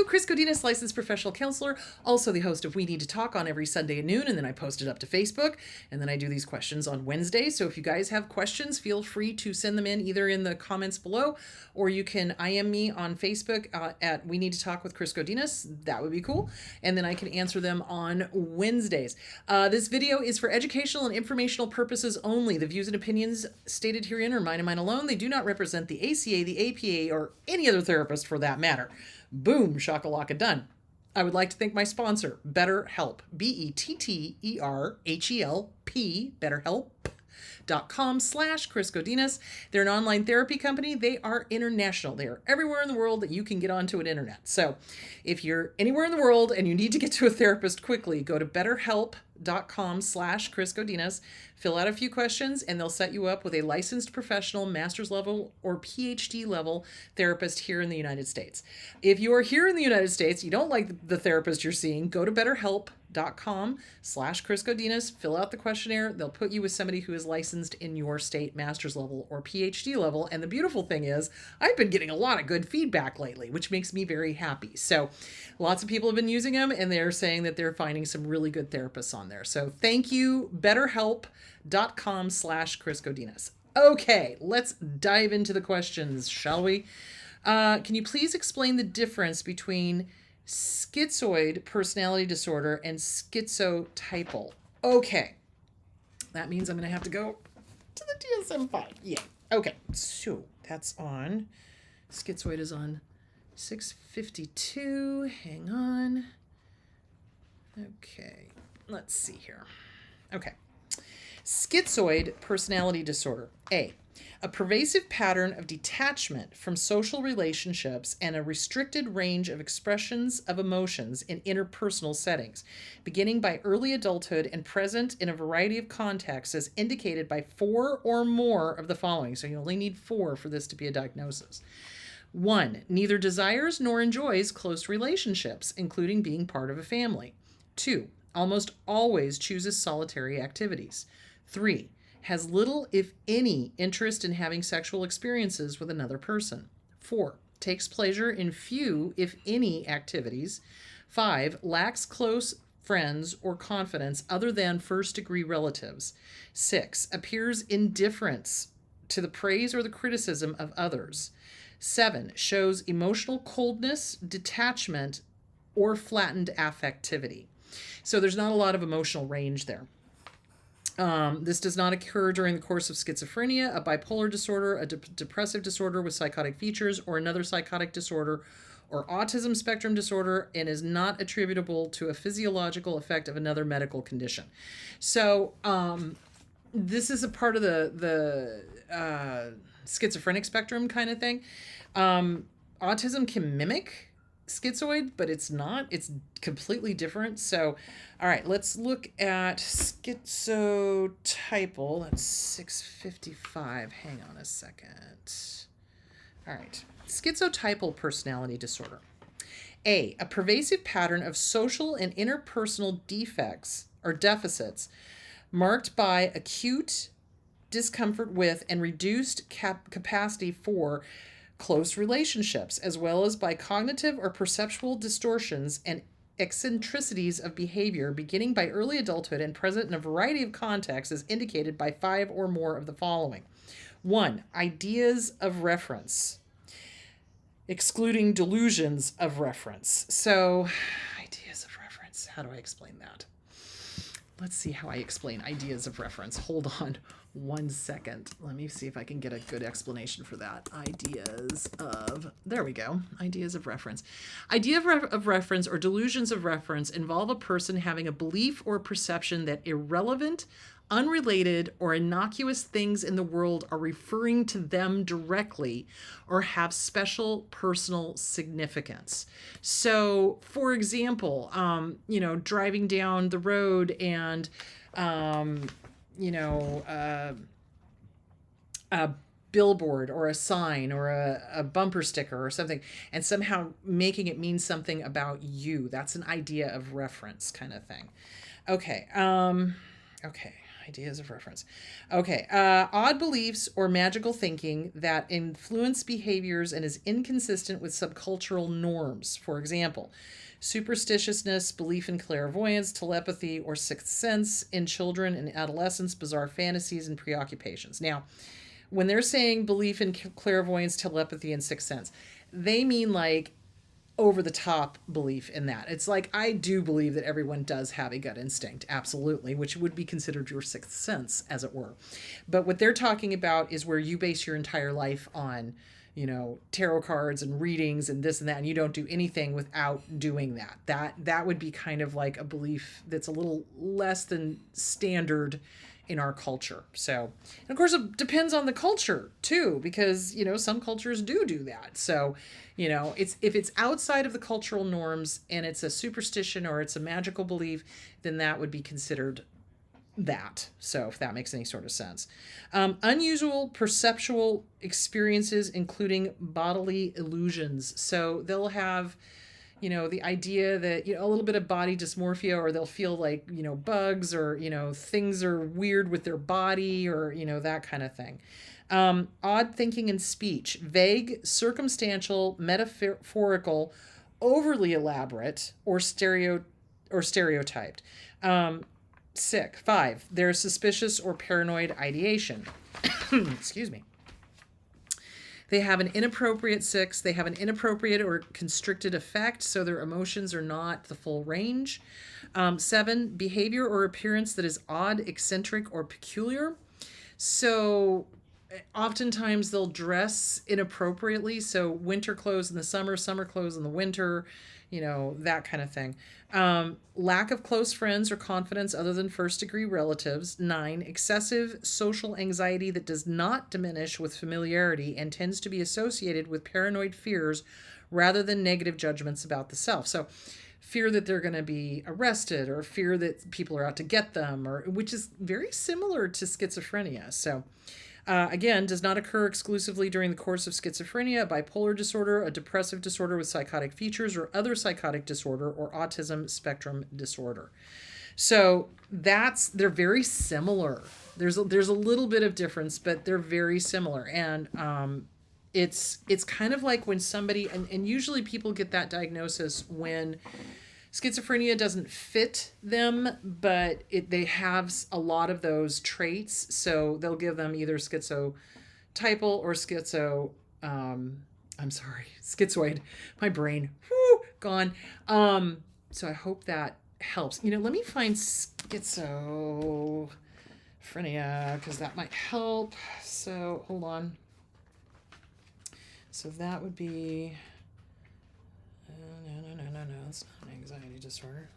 Chris Godinez, licensed professional counselor, also the host of We Need to Talk on every Sunday at noon, and then I post it up to Facebook, and then I do these questions on Wednesday. So if you guys have questions, feel free to send them in either in the comments below, or you can IM me on Facebook at We Need to Talk with Chris Godinez. That would be cool. And then I can answer them on Wednesdays. This video is for educational and informational purposes only. The views and opinions stated herein are mine and mine alone. They do not represent the ACA, the APA, or any other therapist for that matter. Boom, shakalaka, done. I would like to thank my sponsor, BetterHelp, BetterHelp, BetterHelp.com/Chris Godinez. They're an online therapy company. They are international. They are everywhere in the world that you can get onto an internet. So if you're anywhere in the world and you need to get to a therapist quickly, go to BetterHelp.com/Chris Godinez, fill out a few questions, and they'll set you up with a licensed professional master's level or PhD level therapist here in the United States. If you are here in the United States, you don't like the therapist you're seeing, go to BetterHelp.com/Chris Godinez, fill out the questionnaire. They'll put you with somebody who is licensed in your state master's level or PhD level. And the beautiful thing is I've been getting a lot of good feedback lately, which makes me very happy. So lots of people have been using them and they're saying that they're finding some really good therapists on there. So thank you, BetterHelp.com/Chris Godinez. Okay, let's dive into the questions, shall we? Can you please explain the difference between schizoid personality disorder and schizotypal? Okay, that means I'm going to have to go to the DSM-5. Yeah. Okay, so that's on. Schizoid is on 652. Hang on. Okay, let's see here. Okay. Schizoid personality disorder. A pervasive pattern of detachment from social relationships and a restricted range of expressions of emotions in interpersonal settings, beginning by early adulthood and present in a variety of contexts as indicated by 4 or more of the following. So you only need 4 for this to be a diagnosis. 1, neither desires nor enjoys close relationships, including being part of a family. 2, almost always chooses solitary activities. 3, has little, if any, interest in having sexual experiences with another person. 4, takes pleasure in few, if any, activities. 5, lacks close friends or confidence other than first-degree relatives. 6, appears indifference to the praise or the criticism of others. 7, shows emotional coldness, detachment, or flattened affectivity. So there's not a lot of emotional range there. This does not occur during the course of schizophrenia, a bipolar disorder, a depressive disorder with psychotic features, or another psychotic disorder, or autism spectrum disorder, and is not attributable to a physiological effect of another medical condition. So this is a part of the schizophrenic spectrum kind of thing. Autism can mimic schizoid, but it's not. It's completely different. So, all right, let's look at schizotypal. That's 655. Hang on a second. All right. Schizotypal personality disorder. A pervasive pattern of social and interpersonal defects or deficits marked by acute discomfort with and reduced capacity for close relationships, as well as by cognitive or perceptual distortions and eccentricities of behavior beginning by early adulthood and present in a variety of contexts as indicated by 5 or more of the following. 1, ideas of reference, excluding delusions of reference. So, ideas of reference, how do I explain that? Let's see how I explain ideas of reference. Hold on 1 second. Let me see if I can get a good explanation for that. There we go. Ideas of reference. Idea of reference or delusions of reference involve a person having a belief or perception that irrelevant, unrelated, or innocuous things in the world are referring to them directly or have special personal significance. So, for example, driving down the road and, a billboard or a sign or a bumper sticker or something, and somehow making it mean something about you. That's an idea of reference kind of thing. Okay. Ideas of reference. Okay. Odd beliefs or magical thinking that influence behaviors and is inconsistent with subcultural norms. For example, superstitiousness, belief in clairvoyance, telepathy, or sixth sense in children and adolescents, bizarre fantasies, and preoccupations. Now, when they're saying belief in clairvoyance, telepathy, and sixth sense, they mean like over the top belief in that. It's like, I do believe that everyone does have a gut instinct, absolutely, which would be considered your sixth sense, as it were. But what they're talking about is where you base your entire life on, tarot cards and readings and this and that, and you don't do anything without doing that. That would be kind of like a belief that's a little less than standard in our culture. So, and of course, it depends on the culture too, because some cultures do that. So, it's if it's outside of the cultural norms and it's a superstition or it's a magical belief, then that would be considered that. So, if that makes any sort of sense. Unusual perceptual experiences, including bodily illusions. So they'll have the idea that, a little bit of body dysmorphia, or they'll feel like, bugs, or, things are weird with their body, or, that kind of thing. Odd thinking in speech, vague, circumstantial, metaphorical, overly elaborate, or stereotyped. Sick. 5, they're suspicious or paranoid ideation. Excuse me. They have an inappropriate 6. They have an inappropriate or constricted effect, so their emotions are not the full range. 7, behavior or appearance that is odd, eccentric, or peculiar. So oftentimes they'll dress inappropriately. So winter clothes in the summer clothes in the winter, that kind of thing. Lack of close friends or confidence other than first-degree relatives. 9, excessive social anxiety that does not diminish with familiarity and tends to be associated with paranoid fears rather than negative judgments about the self. So fear that they're going to be arrested, or fear that people are out to get them, or which is very similar to schizophrenia. So again, does not occur exclusively during the course of schizophrenia, a bipolar disorder, a depressive disorder with psychotic features, or other psychotic disorder, or autism spectrum disorder. So they're very similar. There's a little bit of difference, but they're very similar. And it's kind of like when somebody, and usually people get that diagnosis when schizophrenia doesn't fit them, but they have a lot of those traits. So they'll give them either schizotypal or schizoid. My brain, gone. So I hope that helps. Let me find schizophrenia, because that might help. So hold on. So that would be... No, it's not an anxiety disorder.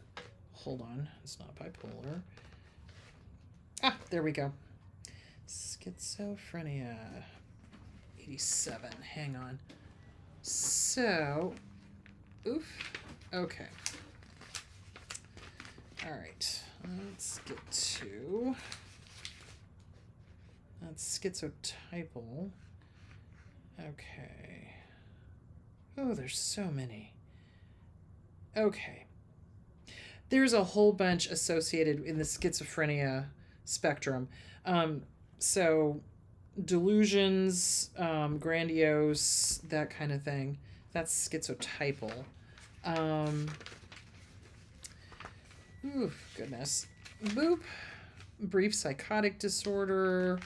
Hold on, it's not bipolar. There we go. Schizophrenia. 87, hang on. So, okay. All right, let's get to... That's schizotypal. Okay. Oh, there's so many. Okay. There's a whole bunch associated in the schizophrenia spectrum. So delusions, grandiose, that kind of thing. That's schizotypal. Goodness. Boop. Brief psychotic disorder.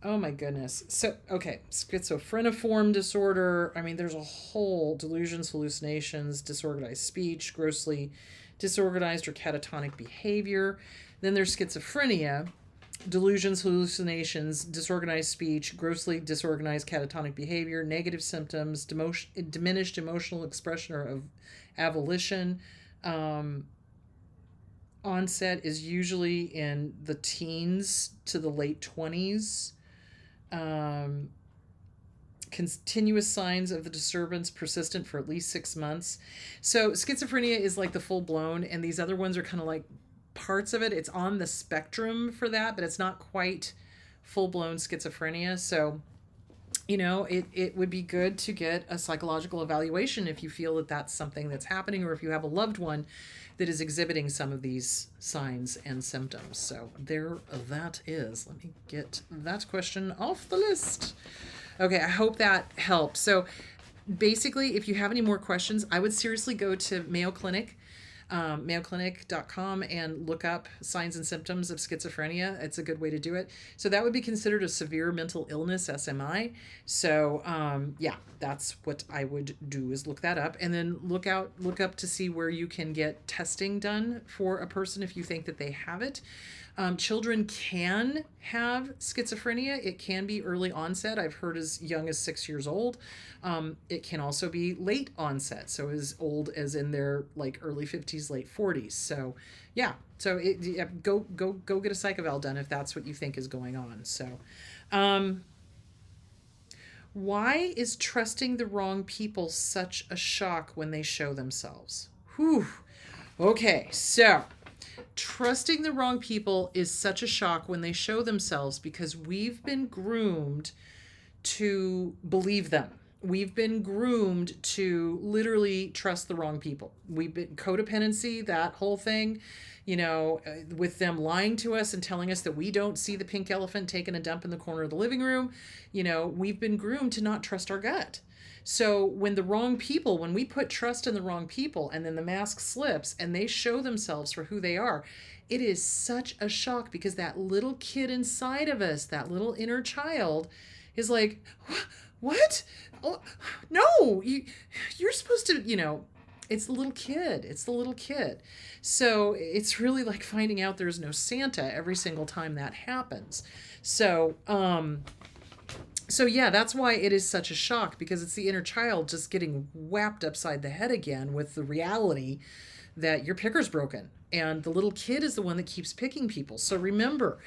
Oh my goodness. So, okay, schizophreniform disorder. I mean, there's a whole delusions, hallucinations, disorganized speech, grossly disorganized or catatonic behavior. Then there's schizophrenia, delusions, hallucinations, disorganized speech, grossly disorganized catatonic behavior, negative symptoms, diminished emotional expression or of avolition. Onset is usually in the teens to the late 20s. Continuous signs of the disturbance persistent for at least 6 months. So schizophrenia is like the full blown, and these other ones are kind of like parts of it. It's on the spectrum for that, but it's not quite full blown schizophrenia. So it would be good to get a psychological evaluation if you feel that that's something that's happening, or if you have a loved one that is exhibiting some of these signs and symptoms. So there that is. Let me get that question off the list. Okay, I hope that helps. So basically, if you have any more questions, I would seriously go to Mayo Clinic, mayoclinic.com, and look up signs and symptoms of schizophrenia. It's a good way to do it. So that would be considered a severe mental illness, SMI. So yeah, that's what I would do, is look that up, and then look up to see where you can get testing done for a person if you think that they have it. Children can have schizophrenia. It can be early onset. I've heard as young as 6 years old. It can also be late onset, so as old as in their like early 50s, late 40s. So yeah, so go get a psych eval done if that's what you think is going on. So why is trusting the wrong people such a shock when they show themselves? Whew. Okay, so trusting the wrong people is such a shock when they show themselves because we've been groomed to believe them. We've been groomed to literally trust the wrong people. We've been codependency, that whole thing, with them lying to us and telling us that we don't see the pink elephant taking a dump in the corner of the living room. We've been groomed to not trust our gut. So when we put trust in the wrong people, and then the mask slips and they show themselves for who they are, it is such a shock, because that little kid inside of us, that little inner child, is like, what? Oh, no, you're supposed to, it's the little kid. It's the little kid. So it's really like finding out there's no Santa every single time that happens. So yeah, that's why it is such a shock, because it's the inner child just getting whapped upside the head again with the reality that your picker's broken. And the little kid is the one that keeps picking people. So remember,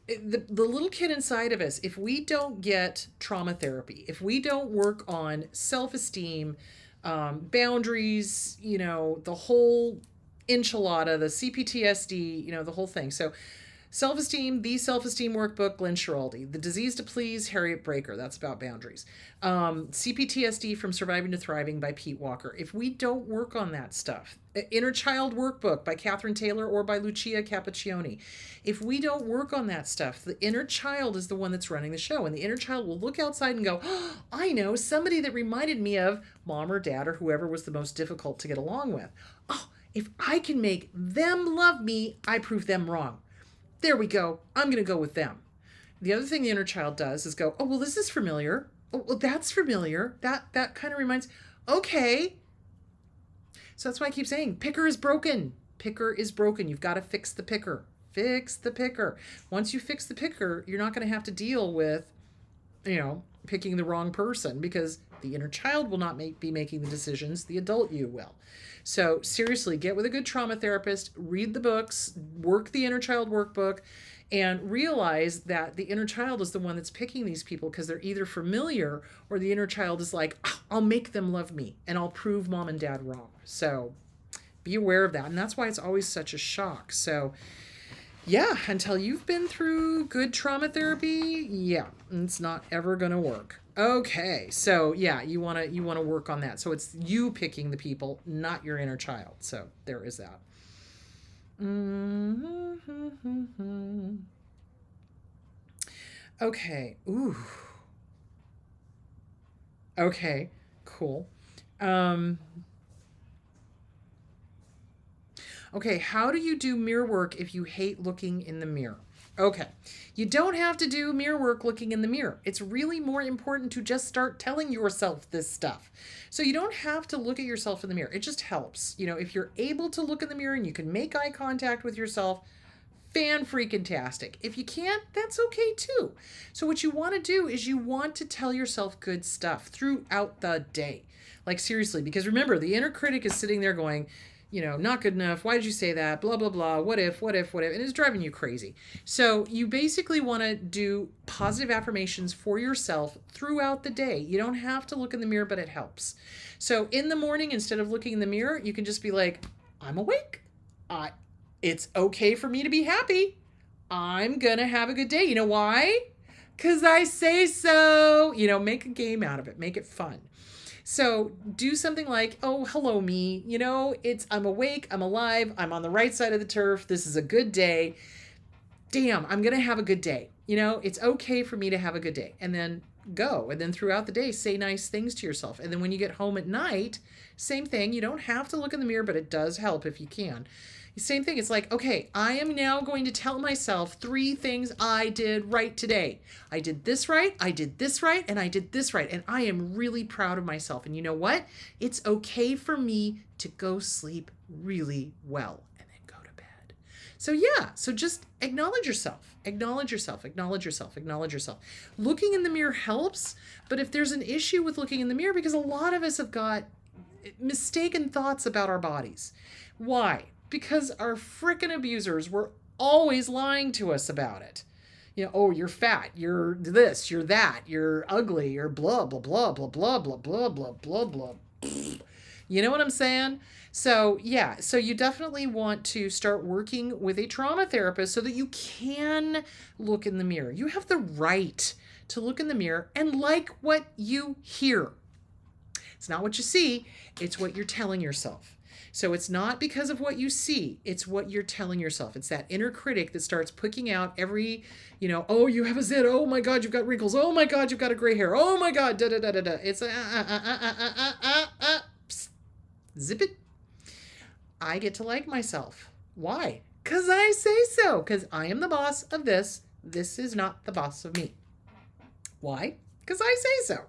the little kid inside of us, if we don't get trauma therapy, if we don't work on self-esteem, boundaries, the whole enchilada, the CPTSD, the whole thing. So self-esteem, the self-esteem workbook, Glenn Schiraldi. The Disease to Please, Harriet Breaker. That's about boundaries. CPTSD, From Surviving to Thriving by Pete Walker. If we don't work on that stuff, Inner Child Workbook by Catherine Taylor or by Lucia Cappuccioni. If we don't work on that stuff, the inner child is the one that's running the show. And the inner child will look outside and go, oh, I know somebody that reminded me of mom or dad or whoever was the most difficult to get along with. Oh, if I can make them love me, I prove them wrong. There we go. I'm going to go with them. The other thing the inner child does is go, oh, well, this is familiar. Oh, well, that's familiar. That kind of reminds, okay. So that's why I keep saying picker is broken. Picker is broken. You've got to fix the picker. Fix the picker. Once you fix the picker, you're not going to have to deal with, picking the wrong person, because the inner child will not be making the decisions. The adult you will. So seriously, get with a good trauma therapist, read the books, work the inner child workbook, and realize that the inner child is the one that's picking these people because they're either familiar, or the inner child is like, I'll make them love me and I'll prove mom and dad wrong. So be aware of that. And that's why it's always such a shock. So yeah, until you've been through good trauma therapy, yeah, it's not ever going to work. Okay, so yeah, you want to work on that. So it's you picking the people, not your inner child. So there is that. Okay. Ooh. Okay. Cool. Okay, how do you do mirror work if you hate looking in the mirror? Okay, you don't have to do mirror work looking in the mirror. It's really more important to just start telling yourself this stuff. So you don't have to look at yourself in the mirror. It just helps. If you're able to look in the mirror and you can make eye contact with yourself, fan-freaking-tastic. If you can't, that's okay too. So what you want to do is you want to tell yourself good stuff throughout the day. Like seriously, because remember, the inner critic is sitting there going, not good enough. Why did you say that? Blah, blah, blah. What if? And it's driving you crazy. So you basically want to do positive affirmations for yourself throughout the day. You don't have to look in the mirror, but it helps. So in the morning, instead of looking in the mirror, you can just be like, I'm awake. It's okay for me to be happy. I'm going to have a good day. You know why? Because I say so. Make a game out of it, make it fun. So do something like, oh, hello, me. I'm awake, I'm alive, I'm on the right side of the turf. This is a good day. Damn, I'm going to have a good day. It's okay for me to have a good day. And then go. And then throughout the day, say nice things to yourself. And then when you get home at night, same thing. You don't have to look in the mirror, but it does help if you can. Same thing. It's like, okay, I am now going to tell myself 3 things I did right today. I did this right, I did this right, and I did this right. And I am really proud of myself. And you know what? It's okay for me to go sleep really well and then go to bed. So yeah, so just acknowledge yourself. Acknowledge yourself. Acknowledge yourself. Acknowledge yourself. Looking in the mirror helps, but if there's an issue with looking in the mirror, because a lot of us have got mistaken thoughts about our bodies. Why? Because our frickin' abusers were always lying to us about it. Oh, you're fat, you're this, you're that, you're ugly, you're blah, blah, blah, blah, blah, blah, blah, blah, blah, blah. You know what I'm saying? So yeah, so you definitely want to start working with a trauma therapist so that you can look in the mirror. You have the right to look in the mirror and like what you hear. It's not what you see, it's what you're telling yourself. So it's not because of what you see, it's what you're telling yourself. It's that inner critic that starts picking out every, oh, you have a zit. Oh my God, you've got wrinkles. Oh my God, you've got a gray hair. Oh my God, da da da da da. It's zip it. I get to like myself. Why? Because I say so. Because I am the boss of this. This is not the boss of me. Why? Because I say so.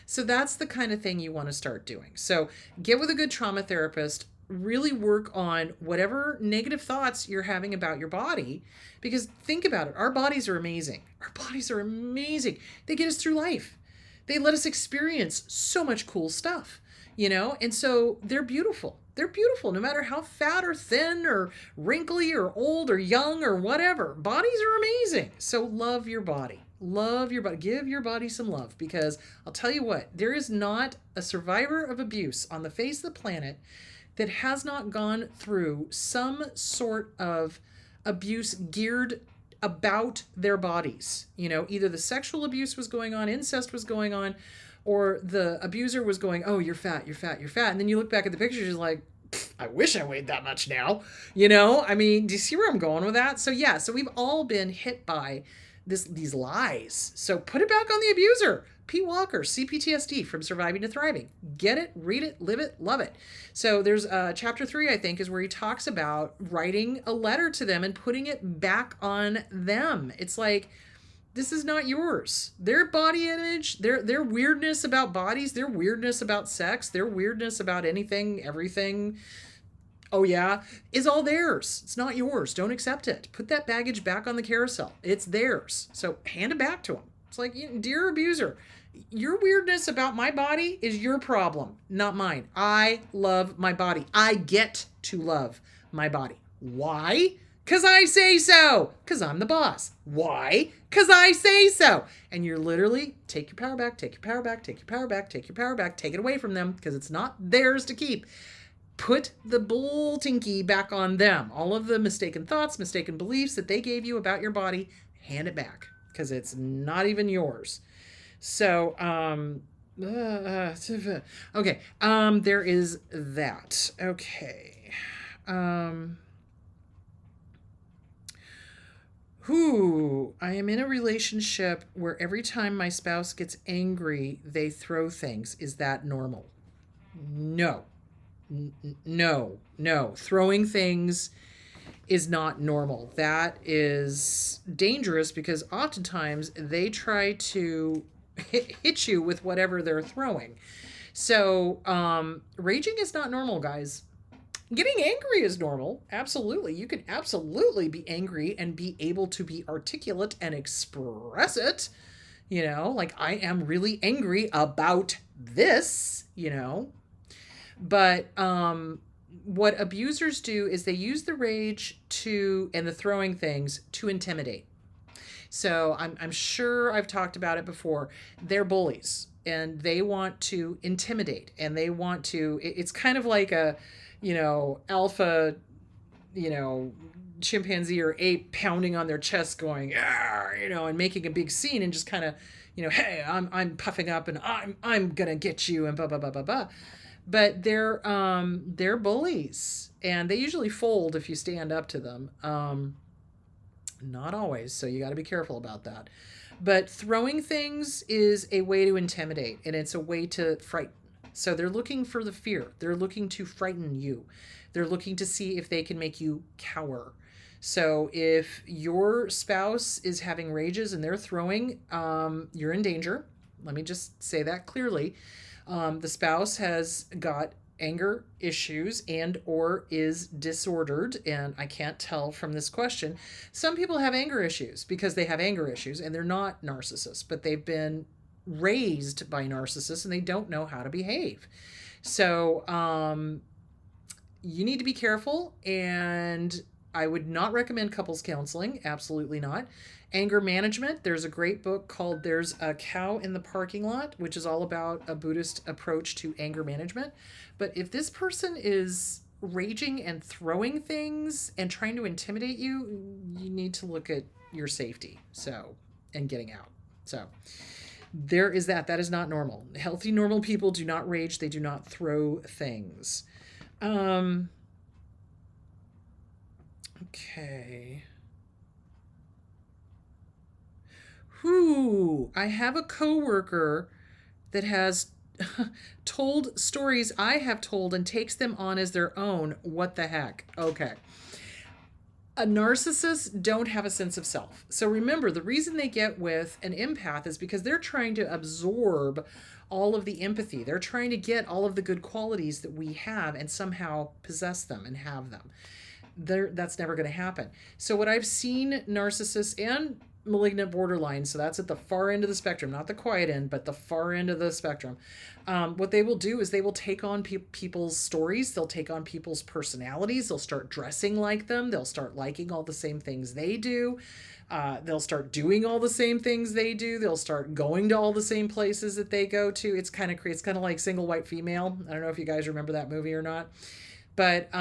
So that's the kind of thing you want to start doing. So get with a good trauma therapist, really work on whatever negative thoughts you're having about your body, because think about it. Our bodies are amazing. Our bodies are amazing. They get us through life. They let us experience so much cool stuff, and so they're beautiful. They're beautiful no matter how fat or thin or wrinkly or old or young or whatever. Bodies are amazing. So love your body. Love your body. Give your body some love, because I'll tell you what, there is not a survivor of abuse on the face of the planet that has not gone through some sort of abuse geared about their bodies. Either the sexual abuse was going on, incest was going on, or the abuser was going, oh, you're fat, you're fat, you're fat. And then you look back at the pictures, you're like, I wish I weighed that much now. I mean, do you see where I'm going with that? So yeah, so we've all been hit by these lies. So put it back on the abuser. Pete Walker, CPTSD, From Surviving to Thriving. Get it, read it, live it, love it. So there's chapter 3, I think, is where he talks about writing a letter to them and putting it back on them. It's like, this is not yours. Their body image, their weirdness about bodies, their weirdness about sex, their weirdness about anything, everything, oh yeah, is all theirs. It's not yours. Don't accept it. Put that baggage back on the carousel. It's theirs. So hand it back to them. It's like, dear abuser, your weirdness about my body is your problem, not mine. I love my body. I get to love my body. Why? Because I say so. Because I'm the boss. Why? Because I say so. And you're literally, take your power back, take your power back, take your power back, take your power back, take it away from them, because it's not theirs to keep. Put the bull tinky back on them. All of the mistaken thoughts, mistaken beliefs that they gave you about your body, hand it back, because it's not even yours. So, okay, there is that. Okay. I am in a relationship where every time my spouse gets angry, they throw things. Is that normal? No. No. Throwing things is not normal. That is dangerous, because oftentimes they try to hit you with whatever they're throwing. So raging is not normal, guys. Getting angry is normal. Absolutely. You can absolutely be angry and be able to be articulate and express it. Like, I am really angry about this, But what abusers do is they use the rage and the throwing things to intimidate. So I'm sure I've talked about it before. They're bullies, and they want to intimidate, and they want to, it's kind of like a, alpha chimpanzee or ape pounding on their chest going, and making a big scene and just kind of, hey, I'm puffing up and I'm gonna get you and blah blah blah blah blah. But they're bullies, and they usually fold if you stand up to them. Not always, so you got to be careful about that. But throwing things is a way to intimidate, and it's a way to frighten. So they're looking for the fear. They're looking to frighten you. They're looking to see if they can make you cower. So if your spouse is having rages and they're throwing, you're in danger. Let me just say that clearly. The spouse has got anger issues and or is disordered, and I can't tell from this question. Some people have anger issues because they have anger issues and they're not narcissists, but they've been raised by narcissists and they don't know how to behave. So you need to be careful, and I would not recommend couples counseling. Absolutely not. Anger management. There's a great book called There's a Cow in the Parking Lot, which is all about a Buddhist approach to anger management. But if this person is raging and throwing things and trying to intimidate you, you need to look at your safety. So, and getting out. So there is that. That is not normal. Healthy, normal people do not rage. They do not throw things. Okay. Whew. I have a coworker that has told stories I have told and takes them on as their own. What the heck? Okay. A narcissist don't have a sense of self. So remember, the reason they get with an empath is because they're trying to absorb all of the empathy. They're trying to get all of the good qualities that we have and somehow possess them and have them. That's never going to happen. So what I've seen narcissists and malignant borderline, so that's at the far end of the spectrum, not the quiet end, but the far end of the spectrum. What they will do is they will take on people's stories. They'll take on people's personalities. They'll start dressing like them. They'll start liking all the same things they do. They'll start doing all the same things they do. They'll start going to all the same places that they go to. It's kind of like Single White Female. I don't know if you guys remember that movie or not, but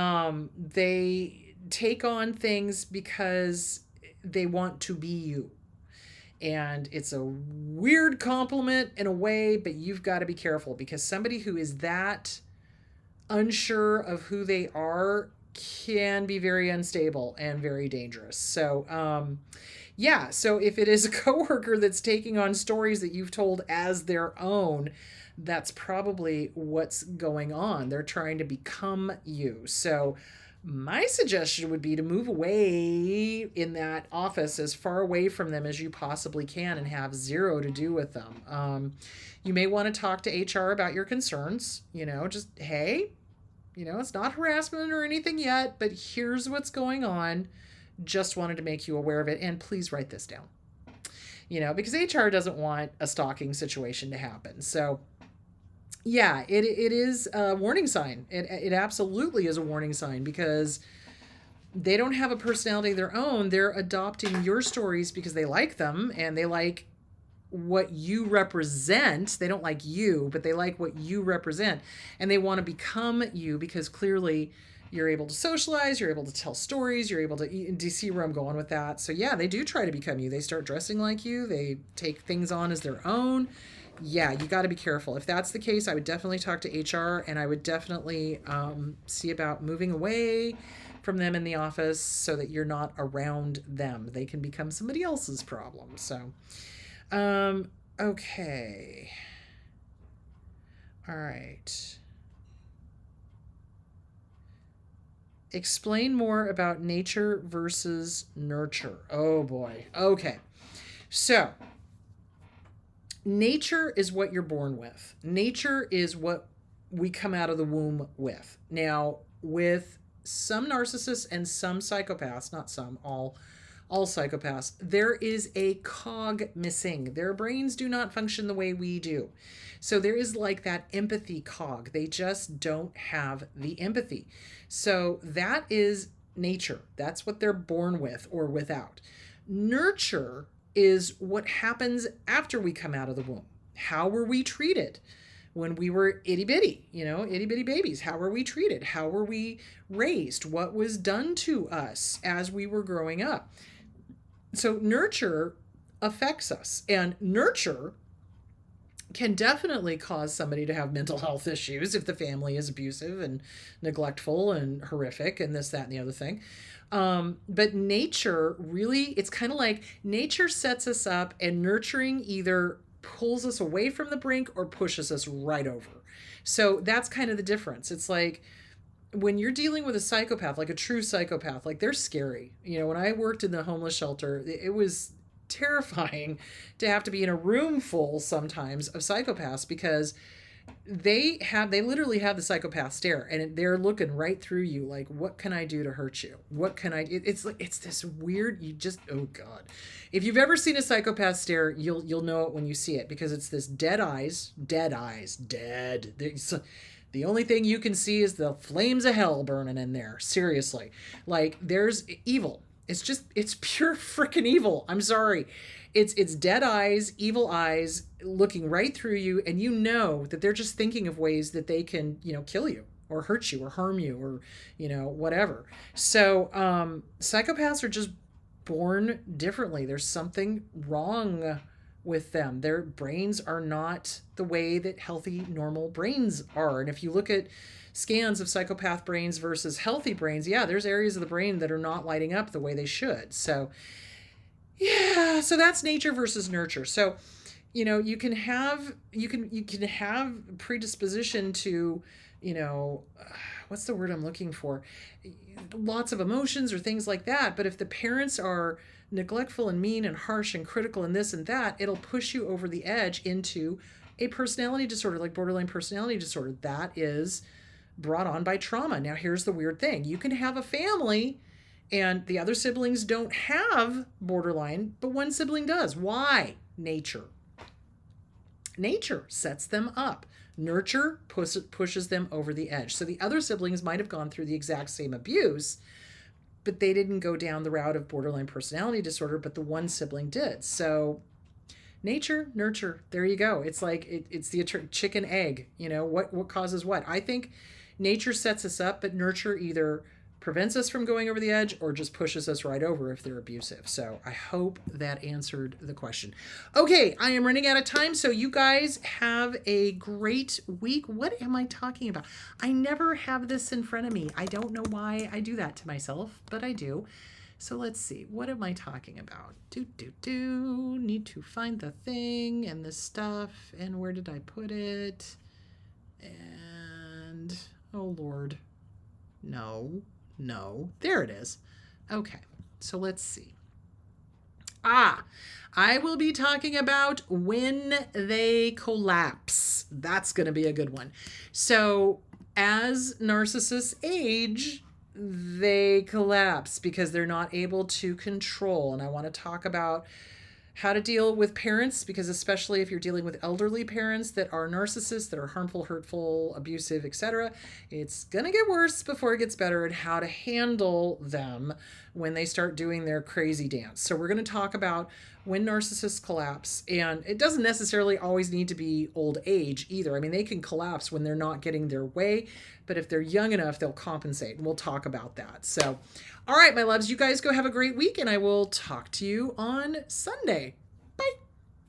they take on things because they want to be you. And it's a weird compliment in a way, but you've got to be careful, because somebody who is that unsure of who they are can be very unstable and very dangerous. So, so if it is a coworker that's taking on stories that you've told as their own, that's probably what's going on. They're trying to become you. So my suggestion would be to move away in that office, as far away from them as you possibly can, and have zero to do with them. You may want to talk to HR about your concerns. Just, hey, it's not harassment or anything yet, but here's what's going on. Just wanted to make you aware of it, and please write this down. Because HR doesn't want a stalking situation to happen. So yeah, it is a warning sign. It absolutely is a warning sign, because they don't have a personality of their own. They're adopting your stories because they like them and they like what you represent. They don't like you, but they like what you represent, and they want to become you because clearly you're able to socialize, you're able to tell stories, you're able to eat. Do you see where I'm going with that? So yeah, they do try to become you. They start dressing like you. They take things on as their own. Yeah, you got to be careful. If that's the case, I would definitely talk to HR, and I would definitely see about moving away from them in the office so that you're not around them. They can become somebody else's problem. So, okay. All right. Explain more about nature versus nurture. Oh boy. Okay. So, nature is what you're born with. Nature is what we come out of the womb with. Now, with some narcissists and some psychopaths, not some, all psychopaths, there is a cog missing. Their brains do not function the way we do. So there is like that empathy cog. They just don't have the empathy. So that is nature. That's what they're born with or without. Nurture is what happens after we come out of the womb. How were we treated? when we were itty bitty, itty bitty babies. How were we treated? How were we raised? What was done to us as we were growing up? So nurture affects us, and nurture can definitely cause somebody to have mental health issues if the family is abusive and neglectful and horrific and this, that, and the other thing. But nature really, it's kind of like nature sets us up, and nurturing either pulls us away from the brink or pushes us right over. So that's kind of the difference. It's like when you're dealing with a psychopath, like a true psychopath, like they're scary. When I worked in the homeless shelter, it was terrifying to have to be in a room full sometimes of psychopaths, because they literally have the psychopath stare, and they're looking right through you like, what can I do to hurt you? What can I do? It's like, it's this weird, oh God. If you've ever seen a psychopath stare, you'll know it when you see it, because it's this dead. The only thing you can see is the flames of hell burning in there. Seriously. Like, there's evil. It's pure freaking evil. I'm sorry. It's dead eyes, evil eyes looking right through you, and you know that they're just thinking of ways that they can, kill you or hurt you or harm you or, whatever. So psychopaths are just born differently. There's something wrong with them. Their brains are not the way that healthy, normal brains are. And if you look at scans of psychopath brains versus healthy brains, yeah, there's areas of the brain that are not lighting up the way they should. So yeah, so that's nature versus nurture. So, you can have predisposition to, what's the word I'm looking for? Lots of emotions or things like that. But if the parents are neglectful and mean and harsh and critical and this and that, it'll push you over the edge into a personality disorder, like borderline personality disorder. That is brought on by trauma. Now, here's the weird thing. You can have a family and the other siblings don't have borderline, but one sibling does. Why? Nature. Nature sets them up. Nurture pushes them over the edge. So the other siblings might have gone through the exact same abuse, but they didn't go down the route of borderline personality disorder, but the one sibling did. So nature, nurture, there you go. It's like it's the chicken egg. What causes what? I think nature sets us up, but nurture either prevents us from going over the edge or just pushes us right over if they're abusive. So I hope that answered the question. Okay, I am running out of time, so you guys have a great week. What am I talking about? I never have this in front of me. I don't know why I do that to myself, but I do. So let's see. What am I talking about? Need to find the thing and the stuff. And where did I put it? And, oh Lord. No. There it is. Okay. So let's see. I will be talking about when they collapse. That's going to be a good one. So as narcissists age, they collapse because they're not able to control. And I want to talk about how to deal with parents, because especially if you're dealing with elderly parents that are narcissists, that are harmful, hurtful, abusive, etc., it's going to get worse before it gets better, and how to handle them when they start doing their crazy dance. So we're going to talk about when narcissists collapse, and it doesn't necessarily always need to be old age either. I mean, they can collapse when they're not getting their way, but if they're young enough, they'll compensate, and we'll talk about that. So, all right, my loves, you guys go have a great week, and I will talk to you on Sunday.